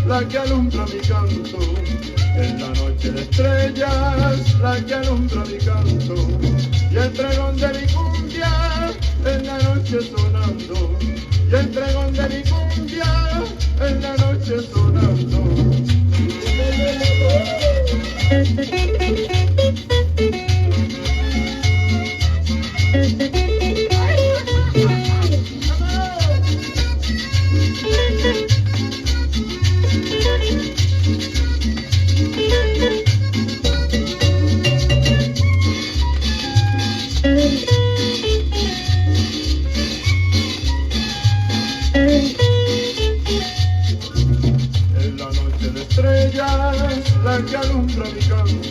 La que alumbra mi canto, en la noche de estrellas, la que alumbra mi canto, y el pregón de mi cumbia, en la noche sonando, y el pregón de mi cumbia, en la noche sonando. En la noche de estrellas, la que alumbra mi canto.